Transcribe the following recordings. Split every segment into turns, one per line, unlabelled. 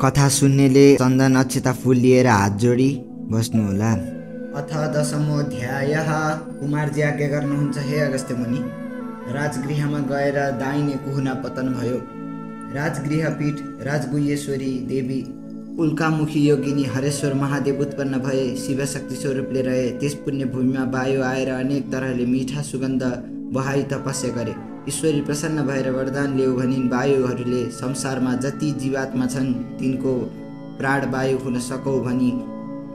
कथा सुन्नेले चन्दन अक्षता फूल लिएर हात जोडी बस्नुहोला।
अथ दशमोऽध्यायः। कुमारजी आज्ञा गर्नुहुन्छ हे अगस्त्य मुनि। राजगृहमा गएर दाहिने कुहुना पतन भयो। राजगृह पीठ राजगुह्येश्वरी देवी उल्कामुखी योगिनी हरेश्वर महादेव उत्पन्न भए शिवशक्ति स्वरूपले रहे। त्यस पुण्य भूमिमा वायु आएर अनेक तरहले मिठा सुगन्ध बहाई तपस्या गरे। ईश्वरी प्रसन्न भएर वरदान ल्याऊ भनिन्। वायुहरूले संसारमा जति जीवात्मा छन् तिनको प्राण वायु हुन सकौ भनी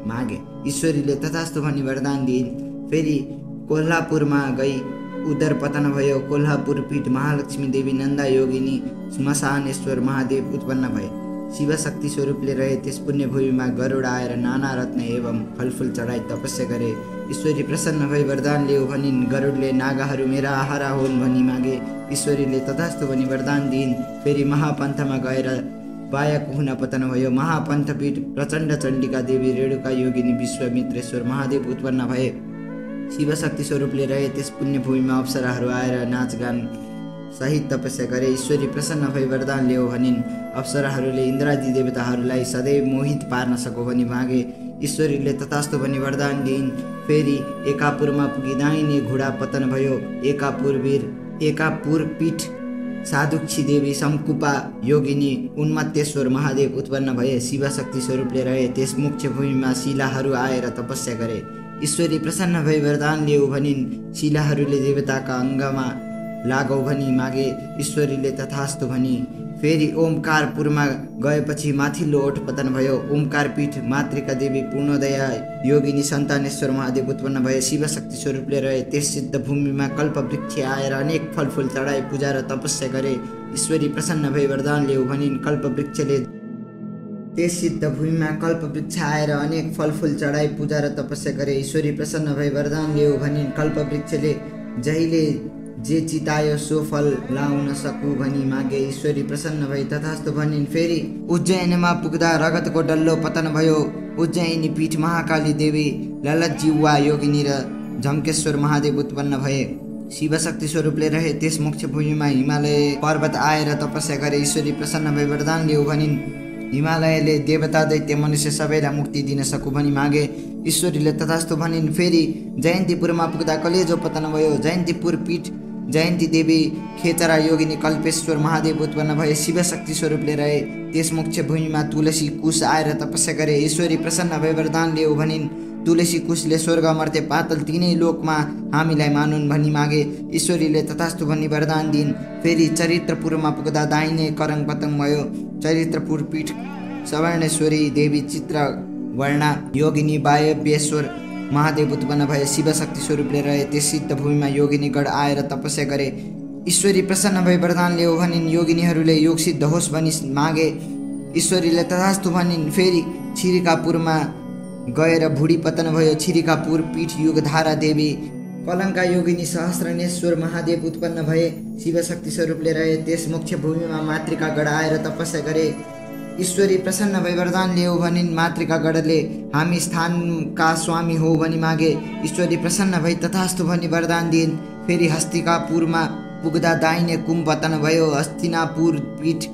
मागे। ईश्वरीले तथास्तु भनी वरदान दिइन्। फेरि कोल्हापुरमा गई उदर पतन भयो। कोल्हापुर पीठ महालक्ष्मी देवी नन्दा योगिनी श्मशानेश्वर महादेव उत्पन्न भए शिवशक्ति स्वरूपले रहे। त्यस पुण्य भूमिमा गरुड आएर नाना रत्न एवं फलफुल चढाई तपस्या गरे। ईश्वरी प्रसन्न भई वरदान ल्याऊ भनिन्। गरुडले नागाहरू मेरा आहारा हुन् भनी मागे। ईश्वरीले तथास्तु भनी वरदान दिइन्। फेरि महापन्थमा गएर वाया कुहुना पतन भयो। महापन्थपीठ प्रचण्ड चण्डिका देवी रेणुका योगिनी विश्वामित्रेश्वर महादेव उत्पन्न भए शिवशक्ति स्वरूपले रहे। त्यस पुण्य भूमिमा अप्सराहरू आएर नाचगान सहित तपस्या गरे। ईश्वरी प्रसन्न भई वरदान ल्याऊ भनिन्। अप्सराहरूले इन्द्रादि देवताहरूलाई सदैव मोहित पार्न सको भनी मागे। ईश्वरीले तथास्तु भनी वरदान दिइन्। फेरि एकापुरमा पुगी दाहिने घुडा पतन भयो। एकापुर पीठ साधुक्षी देवी शङ्कुपा योगिनी उन्मत्तेश्वर महादेव उत्पन्न भए शिवशक्ति स्वरूपले रहे। त्यस मुख्य भूमिमा शिलाहरू आएर तपस्या गरे। ईश्वरी प्रसन्न भई वरदान ल्याऊ भनिन्। शिलाहरूले देवताका अङ्गमा लागौ भनी मागे। ईश्वरीले तथास्तु भनी। फेरि ओमकारपुरमा गएपछि माथिल्लो ओठ पतन भयो। ओमकार पीठ मातृका देवी पूर्णोदया योगिनी सन्तानेश्वर महादेव उत्पन्न भए शिवशक्ति स्वरूपले रहे। त्यस सिद्ध भूमिमा कल्पवृक्ष आएर अनेक फलफुल चढाई पूजा र तपस्या गरे। ईश्वरी प्रसन्न भई वरदान ल्याऊ भनिन्। कल्पवृक्षले त्यस सिद्ध भूमिमा कल्पवृक्ष आएर अनेक फलफुल चढाई पूजा र तपस्या गरे। ईश्वरी प्रसन्न भई वरदान ल्याऊ भनिन्। कल्पवृक्षले जहिले जे चितायो सो फल लाउन सकू भनी मागे। ईश्वरी प्रसन्न भई तथास्तु भनिन्। फेरि उज्जैनमा पुग्दा रगतको डल्लो पतन भयो। उज्जैनी पीठ महाकाली देवी ललतजिह्वा योगिनी र झम्केश्वर महादेव उत्पन्न भए शिवशक्ति स्वरूपले रहे। त्यस मुख्य भूमिमा हिमालय पर्वत आएर तपस्या गरे। ईश्वरी प्रसन्न भई वरदान ल्याऊ भनिन्। हिमालयले देवता दैत्य मनुष्य सबैलाई मुक्ति दिन सकू भनी मागे। ईश्वरीले तथास्तु भनिन्। फेरि जयन्तीपुरमा पुग्दा कलेजो पतन भयो। जयन्तीपुर पीठ जयन्ती देवी खेचरा योगिनी कल्पेश्वर महादेव उत्पन्न भए शिवशक्ति स्वरूपले रहे। त्यस मुख्य भूमिमा तुलसी कुश आएर तपस्या गरे। ईश्वरी प्रसन्न भई वरदान ल्याऊ भनिन्। तुलसी कुशले स्वर्ग मर्ते पातल तीनै लोकमा हामीलाई मानुन् भनी मागे। ईश्वरीले तथास्तु भनी वरदान दिइन्। फेरि चरित्रपुरमा पुग्दा दाहिने करङ पतन भयो। चरित्रपुर पीठ सवर्णेश्वरी देवी चित्रवर्णा योगिनी वायव्येश्वर महादेव उत्पन्न भए शिवशक्ति स्वरूपले रहे। त्यस सिद्ध भूमिमा योगिनीगण आएर तपस्या गरे। ईश्वरी प्रसन्न भई वरदान ल्याऊ भनिन्। योगिनीहरूले योग सिद्ध होस् भनी मागे। ईश्वरीले तथास्तु भनिन्। फेरि छिरिकापुरमा गएर भुडी पतन भयो। छिरिकापुर पीठ युगधारा देवी कलङ्का योगिनी सहस्रनेश्वर महादेव उत्पन्न भए शिवशक्ति स्वरूपले रहे। त्यस मुख्य भूमिमा मातृकागण आएर तपस्या गरे। ईश्वरी प्रसन्न भई वरदान ल्याऊ भनिन्। मातृकागणले हामी स्थानका स्वामी हो भनी मागे। ईश्वरी प्रसन्न भई तथास्तु भनी वरदान दिइन्। फेरि हस्तिकापुरमा पुग्दा दाहिने कुम पतन भयो। हस्तिनापुर पीठ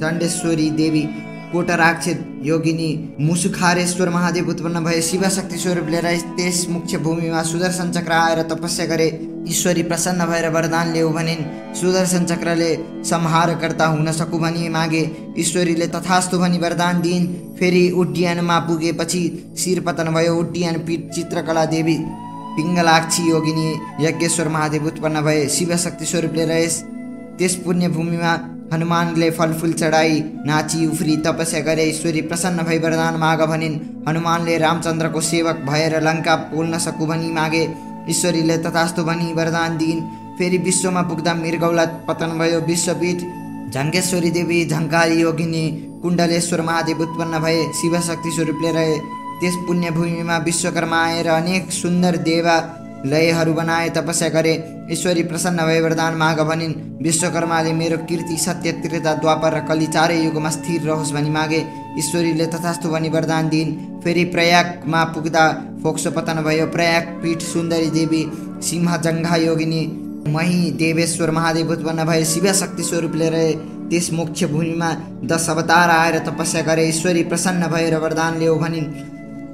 चण्डेश्वरी देवी कोटराक्ष योगिनी मुसुखारेश्वर महादेव उत्पन्न भए शिवशक्ति स्वरूपले रहे। त्यस मुख्य भूमिमा सुदर्शन चक्र आएर तपस्या गरे। ईश्वरी प्रसन्न भएर वरदान ल्याऊ भनिन्। सुदर्शन चक्रले संहारकर्ता हुन सकू भनी मागे। ईश्वरीले तथास्तु भनी वरदान दिइन्। फेरि उड्डयनमा पुगेपछि शिर पतन भयो। उड्डयन पीठ चित्रकला देवी पिङ्गलाक्षी योगिनी यज्ञेश्वर महादेव उत्पन्न भए शिवशक्ति स्वरूपले रहे। त्यस पुण्य भूमिमा हनुमानले फलफुल चढाई नाची उफ्री तपस्या गरे। ईश्वरी प्रसन्न भई वरदान माग भनिन्। हनुमानले रामचन्द्रको सेवक भएर लङ्का पोल्न सकू भनी मागे। ईश्वरीले तथास्तु भनी वरदान दिइन्। फेरि विश्वमा पुग्दा मृगौला पतन भयो। विश्वपीठ झङ्केश्वरी देवी झङ्कारी योगिनी कुण्डलेश्वर महादेव उत्पन्न भए शिवशक्ति स्वरूपले रहे। त्यस पुण्य भूमिमा विश्वकर्मा आएर अनेक सुन्दर देवालयहरू बनाए तपस्या गरे। ईश्वरी प्रसन्न भई वरदान माग भनिन्। विश्वकर्माले मेरो कीर्ति सत्य त्रेता द्वापर र कली चारै युगमा स्थिर रहोस् भनी मागे। ईश्वरीले तथास्तु भनी वरदान दिइन्। फेरि प्रयागमा पुग्दा फोक्सो पतन भयो। प्रयाग पीठ सुन्दरी देवी सिंहजङ्घा योगिनी मही देवेश्वर महादेव उत्पन्न भए शिवशक्ति स्वरूपले रहे। त्यस मोक्ष भूमिमा 10 अवतार आएर तपस्या गरे। ईश्वरी प्रसन्न भएर वरदान ल्याऊ भनिन्।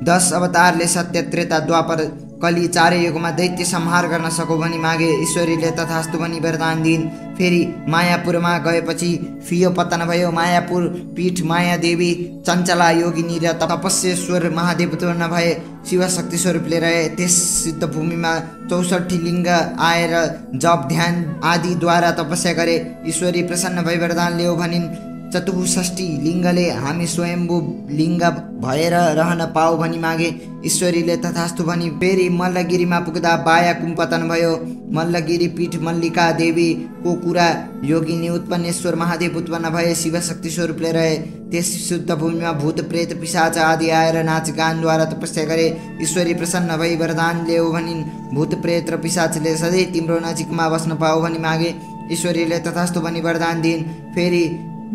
10 अवतारले सत्य, त्रेता, द्वापर, कली चारै युगमा दैत्य संहार गर्न सकौ भनी मागे। ईश्वरीले तथास्तु भनी वरदान दिइन्। फेरि मायापुरमा गएपछि फियो पतन भयो। मायापुर पीठ माया देवी, चञ्चला योगिनी र तपस्येश्वर महादेव उत्पन्न भए। शिवशक्ति स्वरूपले रहे। त्यस सिद्ध भूमिमा 64 लिङ्ग आएर जप ध्यान आदिद्वारा तपस्या गरे। ईश्वरी प्रसन्न भई वरदान ल्याऊ भनिन्। 64 लिङ्गले हामी स्वयम्भू लिङ्ग भएर रहन पाऊ भनी मागे। ईश्वरीले तथास्तु भनी फेरि मल्लगिरीमा पुग्दा बाया कुम्पतन भयो। मल्लगिरी पीठ मल्लिका देवी कोकुरा योगिनी उत्पन्नेश्वर महादेव उत्पन्न भए। शिवशक्ति स्वरूपले रहे। त्यस शुद्ध भूमिमा भूत प्रेत पिशाच आदि आएर नाच गानद्वारा तपस्या गरे। ईश्वरी प्रसन्न भई वरदान ल्याऊ भनिन्। भूत प्रेत र पिशाचले सधैँ तिम्रो नजिकमा बस्न पाऊ भनी मागे। ईश्वरीले तथास्तु भनी वरदान दिइन्। फेरि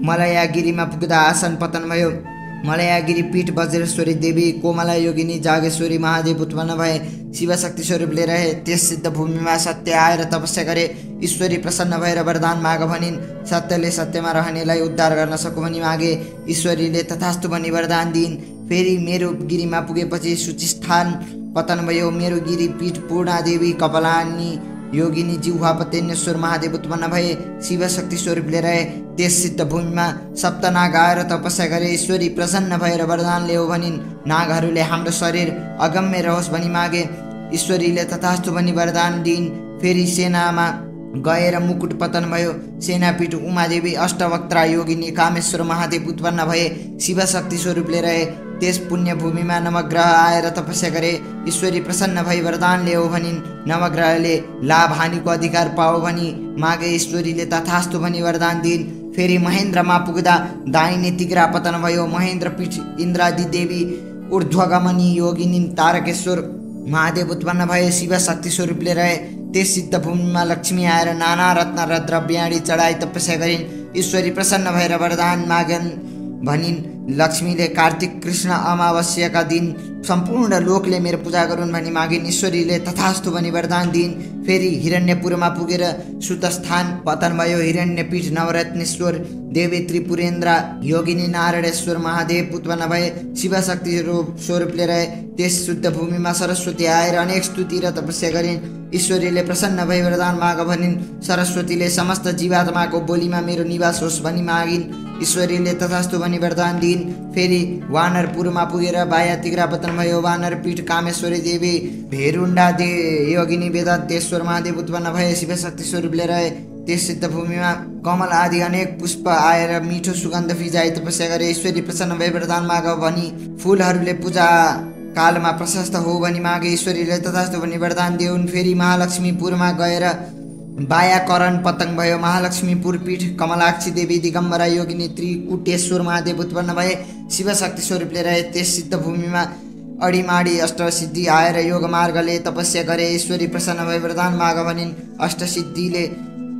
मलयागिरीमा पुग्दा आसन पतन भयो। मलयागिरी पीठ वज्रेश्वरी देवी कोमला योगिनी जागेश्वरी महादेव उत्पन्न भए। शिवशक्ति स्वरूपले रहे। त्यस सिद्ध भूमिमा सत्य आएर तपस्या गरे। ईश्वरी प्रसन्न भएर वरदान माग भनिन्। सत्यले सत्यमा रहनेलाई उद्धार गर्न सकु भनी मागे। ईश्वरीले तथास्तु भनी वरदान दिइन्। फेरि मेरो गिरीमा पुगेपछि सूचिस्थान पतन भयो। मेरो गिरी पीठ पूर्णादेवी कपालानी योगिनी जिह्वा पतेन्नेश्वर महादेव उत्पन्न भए। शिवशक्ति स्वरूपले रहे। त्यस सिद्ध भूमिमा सप्त नाग आएर तपस्या गरे। ईश्वरी प्रसन्न भएर वरदान ल्याऊ भनिन्। नागहरूले हाम्रो शरीर अगम्य रहोस् भनी मागे। ईश्वरीले तथास्तु भनी वरदान दिइन्। फेरि सेनामा गएर मुकुट पतन भयो। सेनापीठ उमादेवी अष्टवक्त्रा योगिनी कामेश्वर महादेव उत्पन्न भए। शिवशक्ति स्वरूपले रहे। त्यस पुण्य भूमिमा नवग्रह आएर तपस्या गरे। ईश्वरी प्रसन्न भई वरदान ल्याऊ भनिन्। नवग्रहले लाभ हानिको अधिकार पाओ भनी मागे। ईश्वरीले तथास्तु भनी वरदान दिइन्। फेरि महेन्द्रमा पुग्दा दाहिने तिग्रा पतन भयो। महेन्द्र पीठ इन्द्रादि देवी ऊर्ध्वगमनी योगिनी तारकेश्वर महादेव उत्पन्न भए। शिवशक्ति स्वरूपले रहे। त्यस सिद्ध भूमिमा लक्ष्मी आएर नाना रत्न र द्रव्याणी चढाई तपस्या गरिन्। ईश्वरी प्रसन्न भएर वरदान मागन् भनिन्। लक्ष्मीले कार्तिक कृष्ण अमावस्याका दिन सम्पूर्ण लोकले मेरो पूजा गरून् भनी मागिन्। ईश्वरीले तथास्तु भनी वरदान दिइन्। फेरि हिरण्यपुरमा पुगेर सुतस्थान पतन भयो। हिरण्यपीठ नवरत्नेश्वर देवी त्रिपुरेन्द्र योगिनी नारायणेश्वर महादेव उत्पन्न भए। शिवशक्ति स्वरूपले रहे। त्यस शुद्ध भूमिमा सरस्वती आएर अनेक स्तुति र तपस्या गरिन्। ईश्वरीले प्रसन्न भई वरदान माग भनिन्। सरस्वतीले समस्त जीवात्माको बोलीमा मेरो निवास होस् भनी मागिन्। ईश्वरीले तथास्तु भनी वरदान दिइन्। फेरि वानरपुरमा पुगेर बाया तिग्रा पतन भयो। वानरपीठ कामेश्वरी देवी भेरुण्डा योगिनी वेदान्तेश्वर महादेव उत्पन्न भए। शिवशक्ति स्वरूपले रहे। त्यस सिद्ध भूमिमा कमल आदि अनेक पुष्प आएर मिठो सुगन्ध फिजाई तपस्या गरे। ईश्वरी प्रसन्न भई वरदान माग भनी फुलहरूले पूजा कालमा प्रशस्त हो भनी मागे। ईश्वरीले तथास्तु भनी वरदान दिउन्। फेरि महालक्ष्मीपुरमा गएर बायाकरण पतंग भयो। महालक्ष्मीपुर पीठ कमलाक्षी देवी दिगम्बरा योगिनी त्रिकुटेश्वर महादेव उत्पन्न भए। शिवशक्ति स्वरूपले रहे। त्यस सिद्ध भूमिमा अडिमाडी अष्टसिद्धि आएर योग मार्गले तपस्या गरे। ईश्वरी प्रसन्न भई वरदान माग भनिन्। अष्टसिद्धिले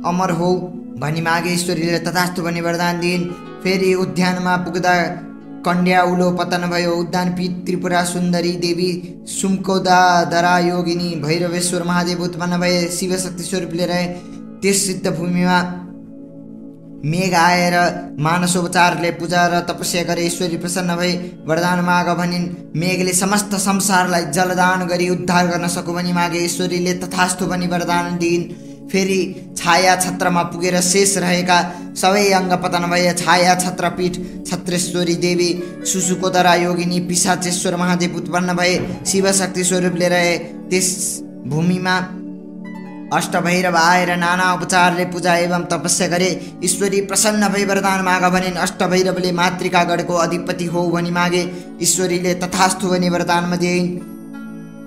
अमर हो भनी मागे। ईश्वरीले तथास्तु भनी वरदान दिइन्। फेरि उद्यानमा पुग्दा कन्ड्याउलो पतन भयो। उद्यान पीठ त्रिपुरा सुन्दरी देवी सुम्कोदादरा योगिनी भैरवेश्वर महादेव उत्पन्न भए। शिवशक्ति स्वरूपले रहे। त्यस सिद्ध भूमिमा मेघ आएर मानसोपचारले पूजा र तपस्या गरे। ईश्वरी प्रसन्न भई वरदान माग भनिन्। मेघले समस्त संसारलाई जलदान गरी उद्धार गर्न सकु भनी मागे। ईश्वरीले तथास्तु भनी वरदान दिइन्। फेरि छाया छत्रमा पुगेर शेष रहेका सबै अङ्ग पतन भए। छाया छत्रपीठ छत्रेश्वरी देवी सुसुकोदरा योगिनी पिशाचेश्वर महादेव उत्पन्न भए। शिवशक्ति स्वरूपले रहे। त्यस भूमिमा अष्टभैरव आएर नाना उपचारले पूजा एवं तपस्या गरे। ईश्वरी प्रसन्न भई वरदान माग भनिन्। अष्टभैरवले मातृकागढको अधिपति हो भनी मागे। ईश्वरीले तथास्तु भनी वरदानमा दिइन्।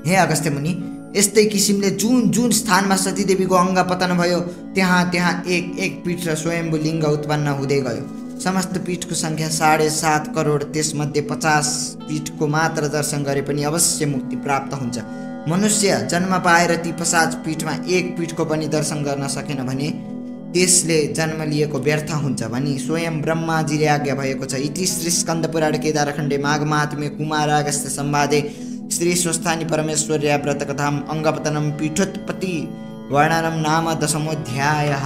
हे अगस्त्य मुनि, यस्तै किसिमले जुन जुन स्थानमा सतीदेवीको अङ्ग पतन भयो त्यहाँ एक एक पीठ र स्वयम्भू लिङ्ग उत्पन्न हुँदै गयो। समस्त पीठको सङ्ख्या 7.5 करोड। त्यसमध्ये 50 पीठको मात्र दर्शन गरे पनि अवश्य मुक्ति प्राप्त हुन्छ। मनुष्य जन्म पाएर ती 50 पीठमा एक पीठको पनि दर्शन गर्न सकेन भने त्यसले जन्म लिएको व्यर्थ हुन्छ भनी स्वयं ब्रह्माजीले आज्ञा भएको छ। इति श्री स्कन्दपुराण केदारखण्डे माघ महात्म्ये कुमारागस्त्य संवादे श्री स्वस्थानी परमेश्वर्या व्रतकथाम् अङ्गपतनं पीठोत्पत्ति वर्णनं नाम 10मोऽध्यायः।